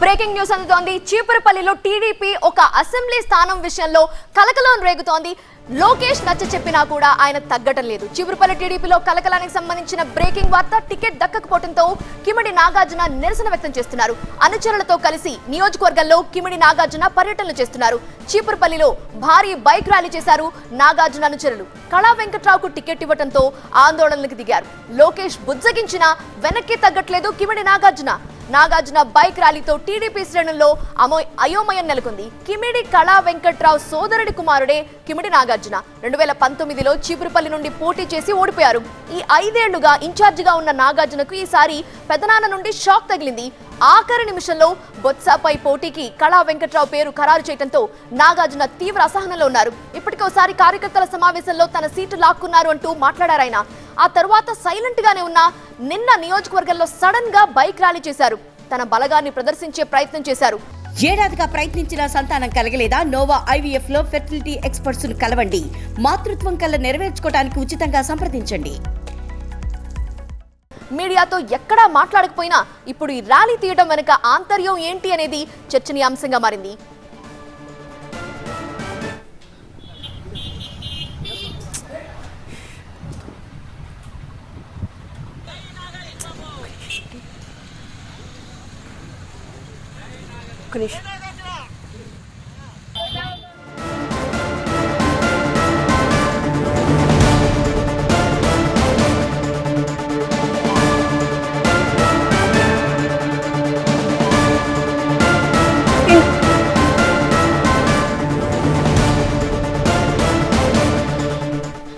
Breaking news అందుతోంది. చీపురుపల్లిలో TDP ఒక assembly స్థానం విషయంలో కలకలం రేగుతోంది. లోకేష్ నచ్చ చెప్పినా కూడా ఆయన తగ్గటం లేదు. చీపురుపల్లి టీడీపీలో కలకలానికి సంబంధించిన బ్రేకింగ్ వార్త. టికెట్ దక్కకపోవడంతో కిమిడి నాగార్జున నిరసన వ్యక్తం చేస్తున్నారు. అనుచరులతో కలిసి నియోజకవర్గంలో కిమిడి నాగార్జున పర్యటనలు చేస్తున్నారు. చీపురుపల్లిలో భారీ బైక్ ర్యాలీ చేశారు నాగార్జున అనుచరులు. కళా వెంకట్రావుకు టికెట్ ఇవ్వడంతో ఆందోళనలకు దిగారు. లోకేష్ బుజ్జగించినా వెనక్కి తగ్గట్లేదు కిమిడి నాగార్జున బైక్ ర్యాలీతో టీడీపీ శ్రేణుల్లో అయోమయం నెలకొంది. కిమిడి కళా వెంకట్రావు సోదరుడి కుమారుడే కిమిడి నాగార్జున 2019లో చీపురుపల్లి నుండి పోటీ చేసి ఓడిపోయారు. ఈ 5 ఏళ్లుగా ఇన్ఛార్జిగా ఉన్న నాగార్జునకు ఈసారి పెదనాన్న నుండి షాక్ తగిలింది. ఆఖరి నిమిషంలో బొత్సాపై పోటీకి కళా వెంకట్రావు పేరు ఖరారు చేయడంతో నాగార్జున తీవ్ర అసహనంలో ఉన్నారు. ఇప్పటికోసారి కార్యకర్తల సమావేశంలో తన సీటు లాక్కున్నారు అంటూ మాట్లాడారాయన. ఆ తర్వాత సైలెంట్ గానే ఉన్న నిన్న నియోజకవర్గంలో సడన్ గా బైక్ ర్యాలీ చేశారు. తన బలగాన్ని ప్రదర్శించే ప్రయత్నం చేశారు. ఏడాదిగా ప్రయత్నించిన సంతానం కలగలేదా? నోవా ఐవీఎఫ్ లో ఫెర్టిలిటీ ఎక్స్పర్ట్స్ ను కలవండి. మాతృత్వం కల్లా నెరవేర్చుకోవడానికి ఉచితంగా సంప్రదించండి. మీడియాతో ఎక్కడా మాట్లాడకపోయినా ఇప్పుడు ఈ ర్యాలీ తీయడం వెనుక ఆంతర్యం ఏంటి అనేది చర్చనీయాంశంగా మారింది.